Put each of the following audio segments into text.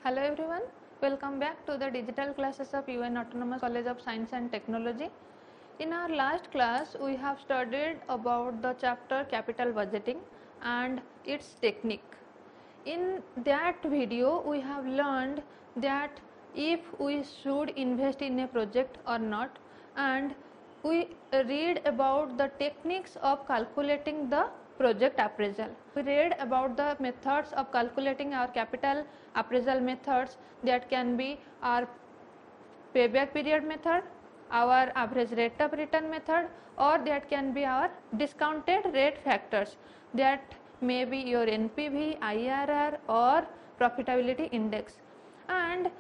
Hello everyone, welcome back to the digital classes of UN Autonomous College of Science and Technology. In our last class, we have studied about the chapter capital budgeting and its technique. In that video, we have learned that if we should invest in a project or not, and we read about the techniques of calculating the project appraisal. We read about the methods of calculating our capital appraisal methods, that can be our payback period method, our average rate of return method, or that can be our discounted rate factors, that may be your NPV, IRR or profitability index. And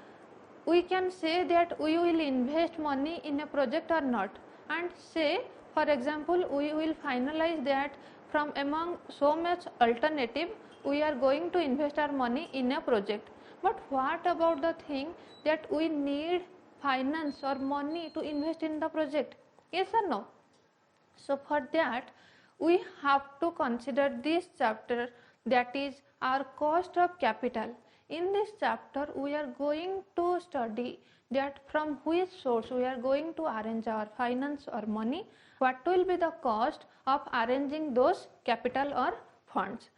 we can say that we will invest money in a project or not, and say for example we will finalize that from among so much alternative we are going to invest our money in a project. But what about the thing that we need finance or money to invest in the project? Yes or no? So for that we have to consider this chapter, that is our cost of capital. In this chapter we are going to study that from which source we are going to arrange our finance or money, what will be the cost of arranging those capital or funds.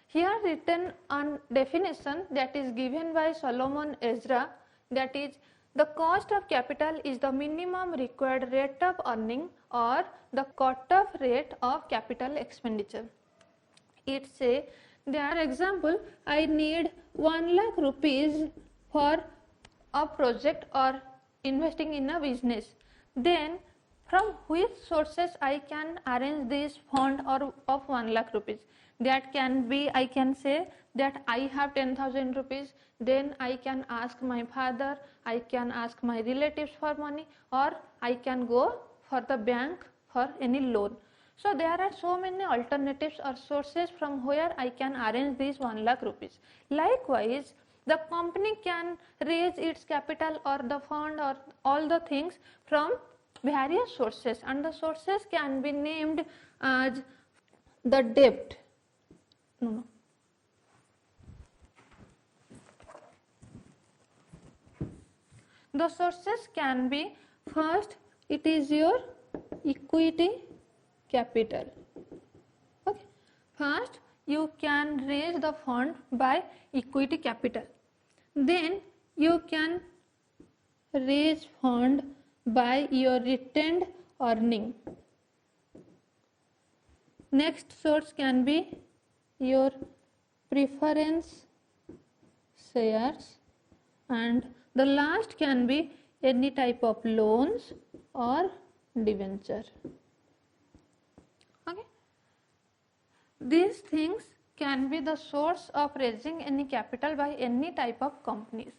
Here written on definition that is given by Solomon Ezra, that is the cost of capital is the minimum required rate of earning or the cutoff rate of capital expenditure. It say that, for example, I need 1 lakh rupees for a project or investing in a business. Then from which sources I can arrange this fund or of 1 lakh rupees? That can be, I can say that I have 10,000 rupees, then I can ask my father, I can ask my relatives for money, or I can go for the bank for any loan. So there are so many alternatives or sources from where I can arrange these 1 lakh rupees. Likewise, the company can raise its capital or the fund or all the things from various sources, and the sources can be named as the debt. The sources can be, first it is your equity capital. Okay. First you can raise the fund by equity capital. Then you can raise fund by your retained earning. Next source can be your preference shares, and the last can be any type of loans or debenture. Okay. These things can be the source of raising any capital by any type of companies.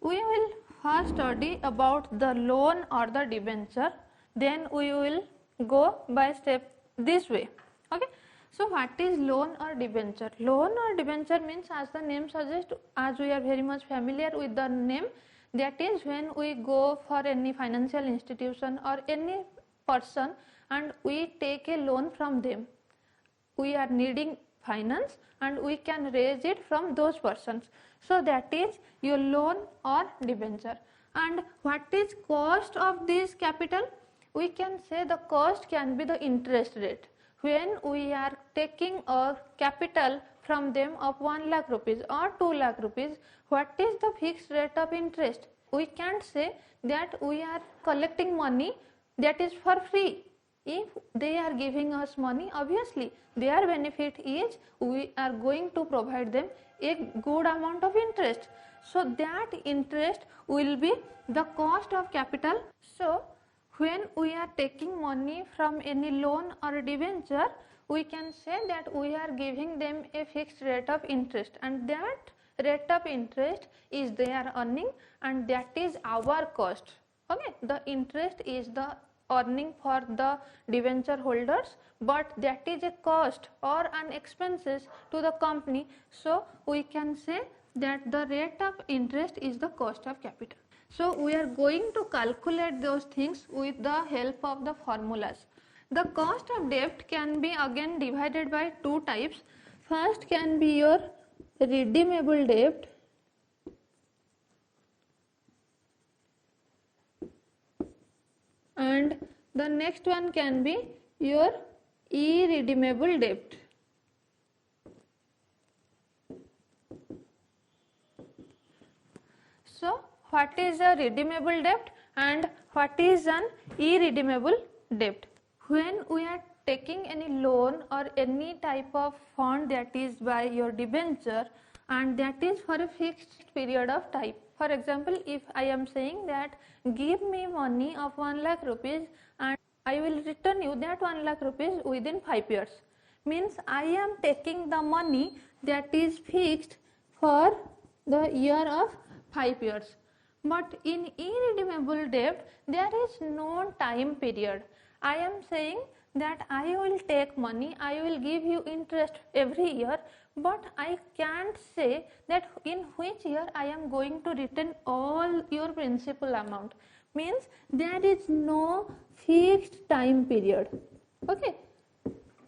We will first study about the loan or the debenture, then we will go by step this way. Okay. So what is loan or debenture? Loan or debenture means, as the name suggests, as we are very much familiar with the name, that is when we go for any financial institution or any person and we take a loan from them. We are needing finance and we can raise it from those persons. So that is your loan or debenture. And what is cost of this capital? We can say the cost can be the interest rate. When we are taking a capital from them of 1 lakh rupees or 2 lakh rupees, what is the fixed rate of interest? We can't say that we are collecting money that is for free. If they are giving us money, obviously their benefit is we are going to provide them a good amount of interest. So that interest will be the cost of capital. So when we are taking money from any loan or debenture, we can say that we are giving them a fixed rate of interest, and that rate of interest is their earning and that is our cost. Okay, the interest is the earning for the debenture holders, but that is a cost or an expenses to the company. So we can say that the rate of interest is the cost of capital. So we are going to calculate those things with the help of the formulas. The cost of debt can be again divided by two types. First can be your redeemable debt and the next one can be your irredeemable debt. So what is a redeemable debt and what is an irredeemable debt? When we are taking any loan or any type of fund that is by your debenture and that is for a fixed period of time. For example, if I am saying that give me money of 1 lakh rupees and I will return you that 1 lakh rupees within 5 years, means I am taking the money that is fixed for the year of 5 years. But in irredeemable debt, there is no time period. I am saying that I will take money, I will give you interest every year, but I can't say that in which year I am going to return all your principal amount. Means there is no fixed time period. Okay,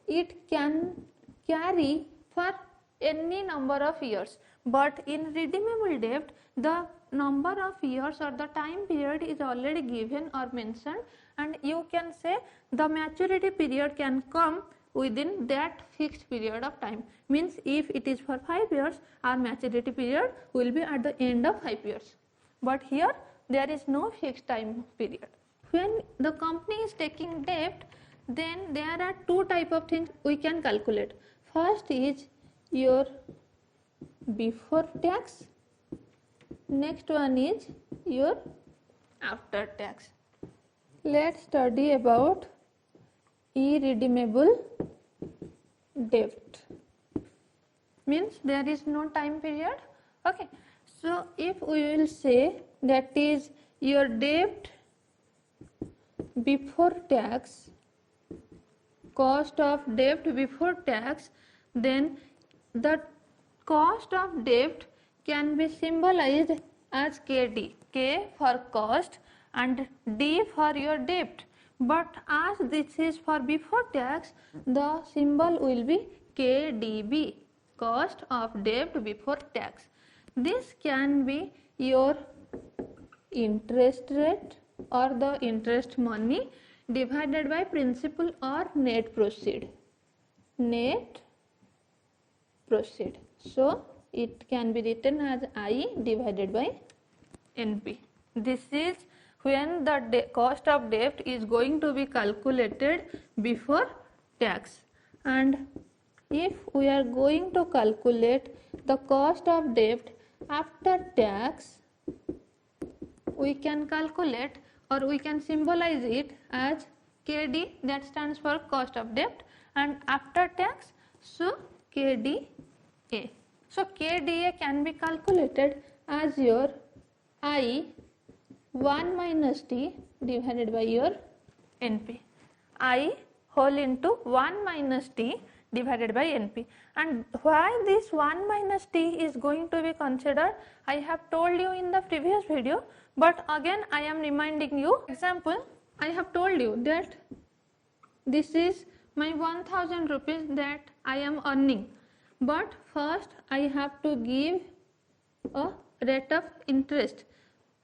it can carry for any number of years, but in redeemable debt the number of years or the time period is already given or mentioned, and you can say the maturity period can come within that fixed period of time. Means if it is for 5 years, our maturity period will be at the end of 5 years, but here there is no fixed time period. When the company is taking debt, then there are two type of things we can calculate. First is your before tax, next one is your after tax. Let's study about irredeemable debt. Means there is no time period. Okay, so if we will say that is your debt before tax, cost of debt before tax, then the cost of debt can be symbolized as KD, K for cost and D for your debt. But as this is for before tax, the symbol will be KDB, cost of debt before tax. This can be your interest rate or the interest money divided by principal or net proceed. Net proceed. So it can be written as I divided by NP. This is when the cost of debt is going to be calculated before tax. And if we are going to calculate the cost of debt after tax, we can calculate or we can symbolize it as KD, that stands for cost of debt, and after tax, so KDA. So KDA can be calculated as your I 1 minus T divided by your NP. I whole into 1 minus T divided by NP. And why this 1 minus T is going to be considered, I have told you in the previous video, but again I am reminding you. Example, I have told you that this is my 1000 rupees that I am earning, but first I have to give a rate of interest.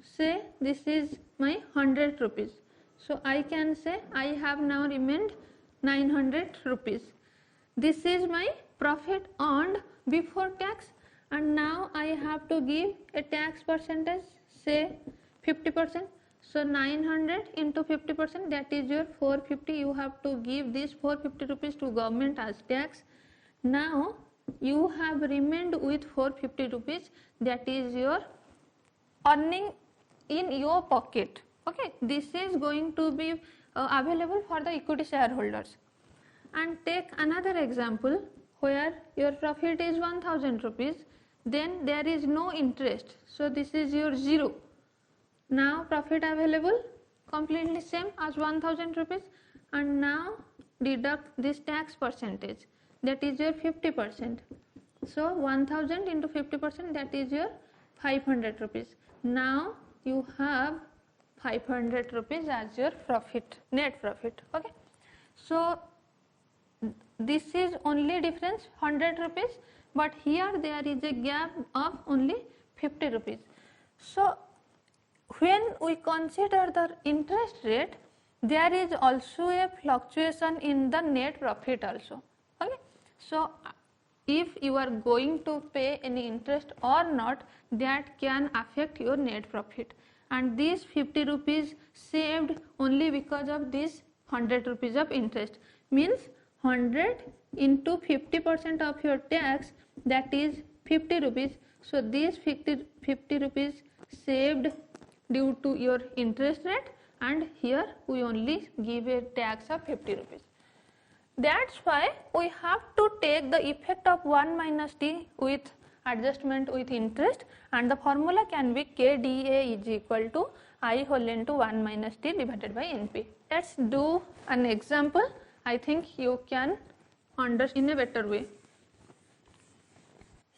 Say this is my 100 rupees. So I can say I have now remained 900 rupees. This is my profit earned before tax, and now I have to give a tax percentage, say 50%. So 900 into 50%, that is your 450. You have to give this 450 rupees to government as tax. Now you have remained with 450 rupees, that is your earning in your pocket. Okay, this is going to be available for the equity shareholders. And take another example where your profit is 1000 rupees, then there is no interest, so this is your 0. Now profit available completely same as 1000 rupees, and now deduct this tax percentage, that is your 50%. So 1000 into 50%, that is your 500 rupees. Now you have 500 rupees as your profit, net profit. Okay, so this is only difference 100 rupees, but here there is a gap of only 50 rupees. So when we consider the interest rate, there is also a fluctuation in the net profit also. Okay, so if you are going to pay any interest or not, that can affect your net profit, and this 50 rupees saved only because of this 100 rupees of interest, means 100 into 50% of your tax, that is 50 rupees. So this 50 rupees saved due to your interest rate, and here we only give a tax of 50 rupees. That's why we have to take the effect of 1 minus t with adjustment with interest, and the formula can be KDA is equal to I whole into 1 minus t divided by NP. Let's do an example. I think you can understand in a better way.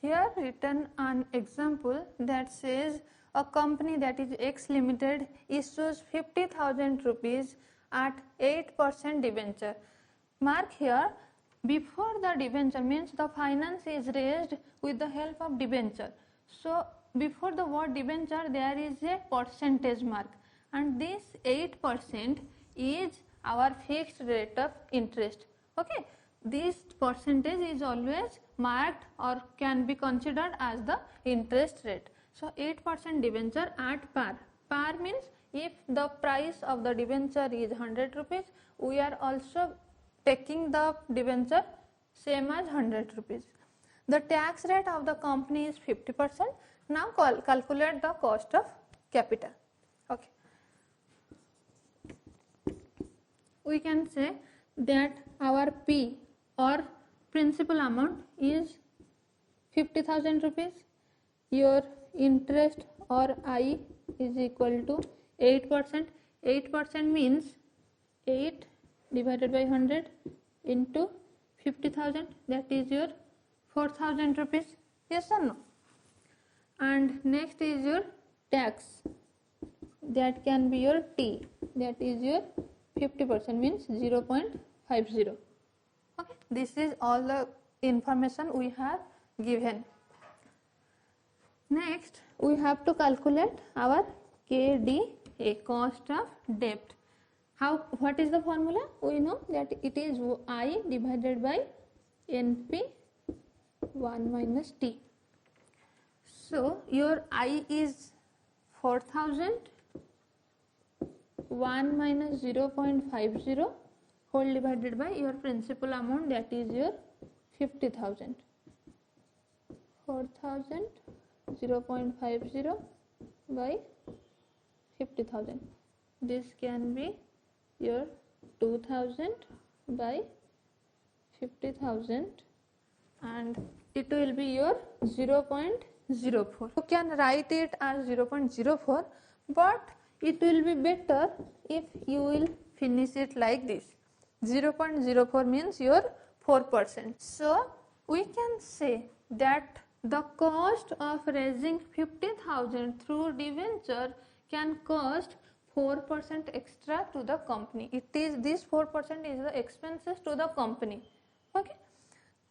Here written an example that says a company, that is X Limited, issues 50,000 rupees at 8% debenture. Mark here, before the debenture means the finance is raised with the help of debenture. So before the word debenture there is a percentage mark, and this 8% is our fixed rate of interest. Okay, this percentage is always marked or can be considered as the interest rate. So 8% debenture at par. Par means if the price of the debenture is 100 rupees, we are also taking the debenture same as 100 rupees. The tax rate of the company is 50%. Now calculate the cost of capital. Okay. We can say that our P or principal amount is 50,000 rupees. Your interest or I is equal to 8%. 8% means 8 divided by 100 into 50,000, that is your 4,000 rupees. Yes or no? And next is your tax, that can be your T, that is your 50% means 0.50. Okay, this is all the information we have given. Next we have to calculate our KDA, cost of debt. What is the formula? We know that it is I divided by NP 1 minus T. So your I is 4,000, 1 minus 0.50 whole divided by your principal amount, that is your 50,000. 4,000 0.50 by 50,000. This can be your 2,000 by 50,000, and it will be your 0.04. You can write it as 0.04, but it will be better if you will finish it like this. 0.04 means your 4%. So we can say that the cost of raising 50,000 through debenture can cost 4% extra to the company. It is this 4% is the expenses to the company. Okay.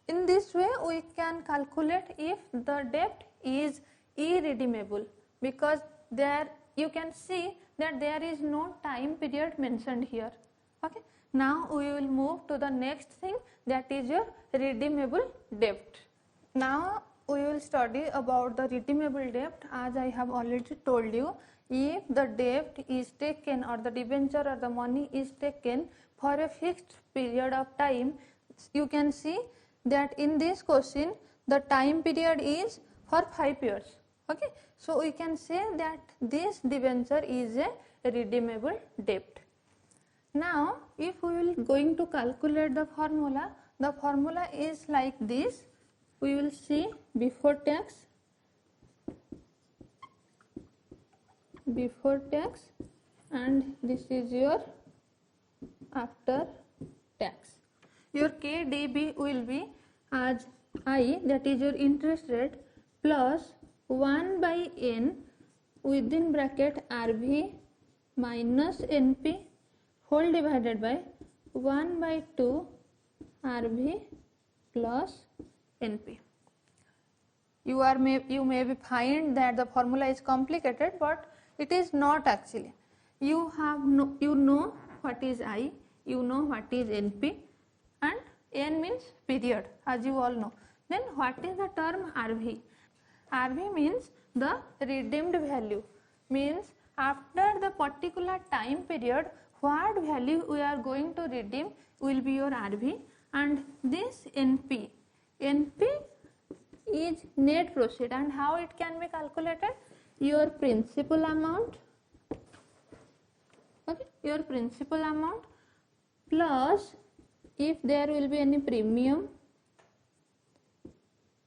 In this way we can calculate if the debt is irredeemable, because there you can see that there is no time period mentioned here. Okay. Now we will move to the next thing, that is your redeemable debt. Now we will study about the redeemable debt. As I have already told you, if the debt is taken or the debenture or the money is taken for a fixed period of time, you can see that in this question the time period is for 5 years. Okay, so we can say that this debenture is a redeemable debt. Now if we will going to calculate the formula is like this. We will see before tax, and this is your after tax. Your KDB will be as I, that is your interest rate, plus 1 by N within bracket RV minus NP whole divided by 1 by 2 RV plus NP. You may be find that the formula is complicated, but it is not actually. You know what is I, you know what is NP, and N means period, as you all know. Then what is the term RV? RV means the redeemed value, means after the particular time period what value we are going to redeem will be your RV. And this NP is net proceed, and how it can be calculated? Your principal amount, okay, your principal amount plus if there will be any premium.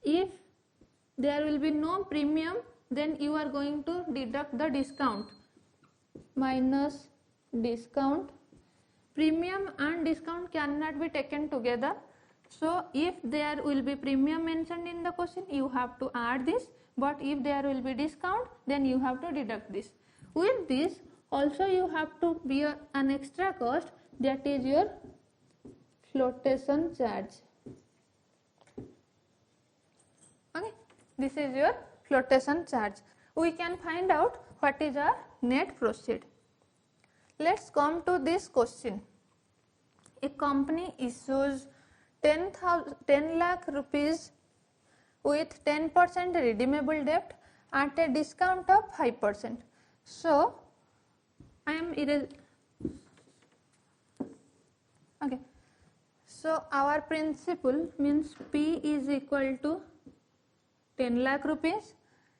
If there will be no premium, then you are going to deduct the discount, minus discount. Premium and discount cannot be taken together, so if there will be premium mentioned in the question, you have to add this, but if there will be discount, then you have to deduct this. With this also you have to bear an extra cost, that is your flotation charge. Okay, this is your flotation charge. We can find out what is our net proceed. Let's come to this question. A company issues 10 lakh rupees with 10% redeemable debt at a discount of 5%. So I am okay. So our principal means P is equal to 10 lakh rupees.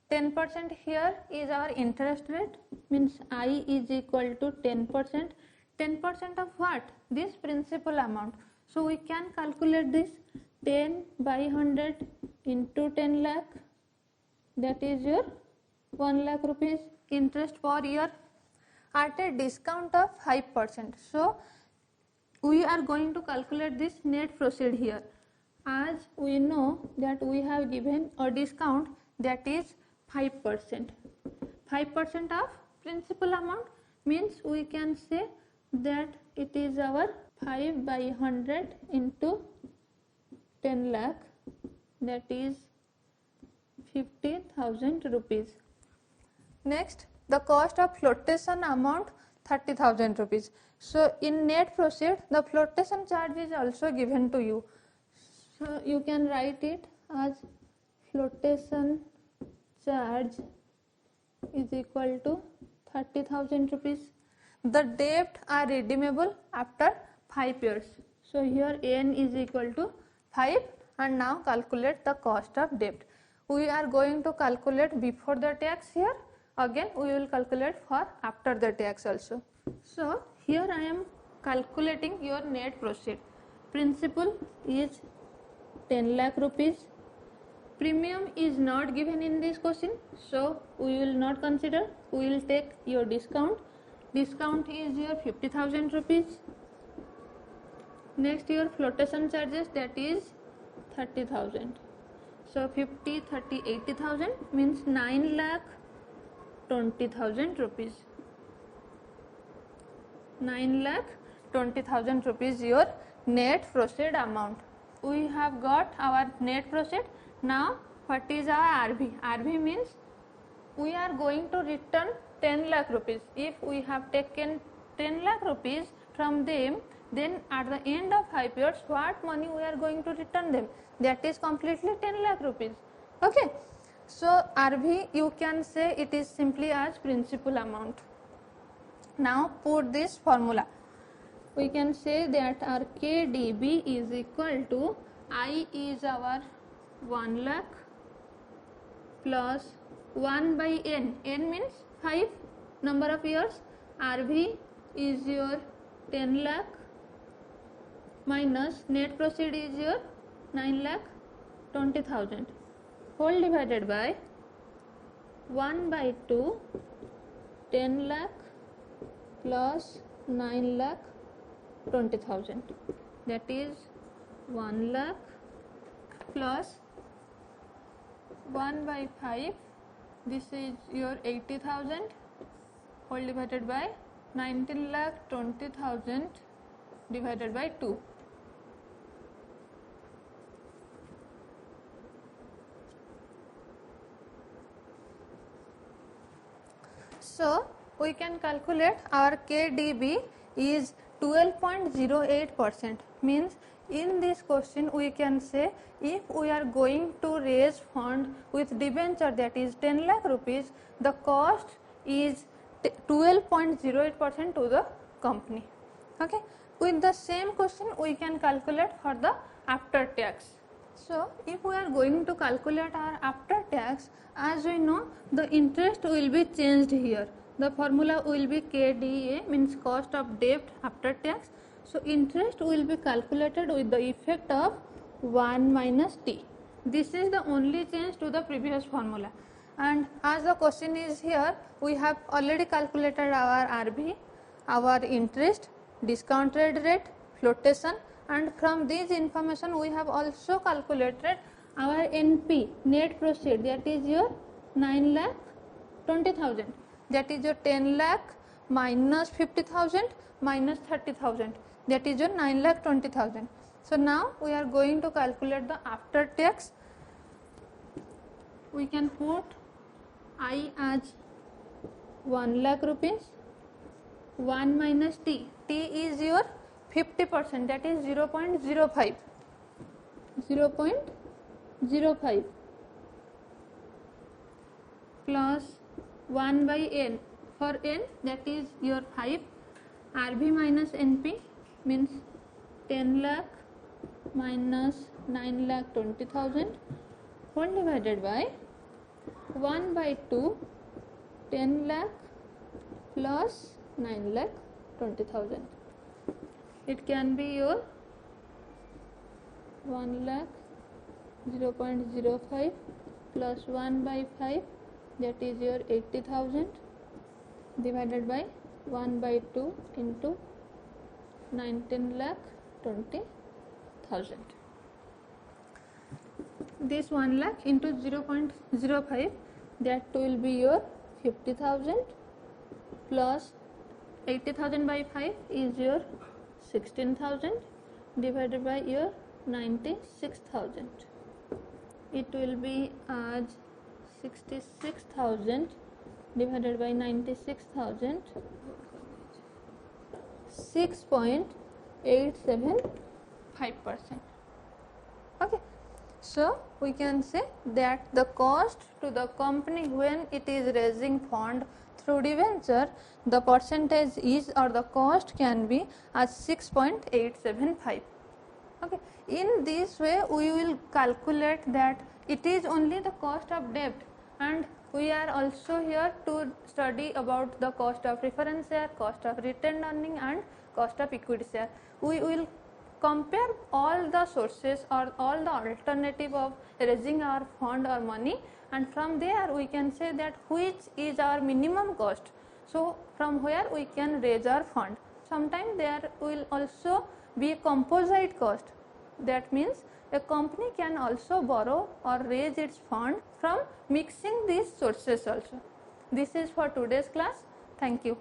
10% here is our interest rate, means I is equal to 10%. 10% of what? This principal amount. So we can calculate this 10 by 100 into 10 lakh, that is your 1 lakh rupees interest per year at a discount of 5%. So we are going to calculate this net proceed here. As we know that we have given a discount, that is 5%. 5% of principal amount, means we can say that it is our 5 by 100 into 10 lakh, that is 50,000 rupees. Next, the cost of flotation amount 30,000 rupees. So in net proceed, the flotation charge is also given to you. So you can write it as flotation charge is equal to 30,000 rupees. The debt are redeemable after 5 years. So here N is equal to 5, and now calculate the cost of debt. We are going to calculate before the tax here, again we will calculate for after the tax also. So here I am calculating your net proceed. Principal is 10 lakh rupees. Premium is not given in this question, so we will not consider. We will take your discount. Discount is your 50,000 rupees. Next your flotation charges, that is 30,000. So 50, 30, 80,000 means 9 lakh 20,000 rupees. 9 lakh 20,000 rupees your net proceed amount. We have got our net proceed. Now what is our RV? RV means we are going to return 10 lakh rupees. If we have taken 10 lakh rupees from them, then at the end of 5 years what money we are going to return them? That is completely 10 lakh rupees. Okay. So RV you can say it is simply as principal amount. Now put this formula. We can say that our KDB is equal to I is our 1 lakh plus 1 by N. N means 5 number of years. RV is your 10 lakh minus net proceed is your 9 lakh 20,000 whole divided by 1 by 2 10 lakh plus 9 lakh 20,000, that is 1 lakh plus 1 by 5, this is your 80,000 whole divided by 19 lakh 20,000 divided by 2. So we can calculate our KDB is 12.08%. Means in this question we can say if we are going to raise fund with debenture, that is 10 lakh rupees, the cost is 12.08% to the company. Okay. With the same question we can calculate for the after tax. So if we are going to calculate our after tax, as we know the interest will be changed here. The formula will be KDA, means cost of debt after tax. So interest will be calculated with the effect of 1 minus T. This is the only change to the previous formula. And as the question is here, we have already calculated our RB, our interest, discount rate, flotation, and from this information we have also calculated our NP, net proceed, that is your 9,20,000, that is your 10 lakh minus 50,000 minus 30,000, that is your 9,20,000. So now we are going to calculate the after tax. We can put I as 1 lakh rupees, 1 minus T, T is your 50%, that is 0.05, 0.05 plus 1 by N, for N that is your 5, RB minus NP means 10 lakh minus 9,20,000 whole divided by 1 by 2, 10 lakh plus 9,20,000. It can be your 1 lakh 0.05 plus 1 by 5, that is your 80,000 divided by 1 by 2 into 19,20,000. This 1 lakh into 0.05, that will be your 50,000 plus 80,000 by 5 is your 16,000 divided by your 96,000. It will be as 66,000 divided by 96,000, 6.875%. Okay. So we can say that the cost to the company when it is raising fund through debenture, the percentage is or the cost can be as 6.875. Okay. In this way we will calculate that it is only the cost of debt, and we are also here to study about the cost of preference share, cost of retained earning and cost of equity share. We will compare all the sources or all the alternative of raising our fund or money, and from there we can say that which is our minimum cost. So from where we can raise our fund. Sometimes there will also be a composite cost. That means a company can also borrow or raise its fund from mixing these sources also. This is for today's class. Thank you.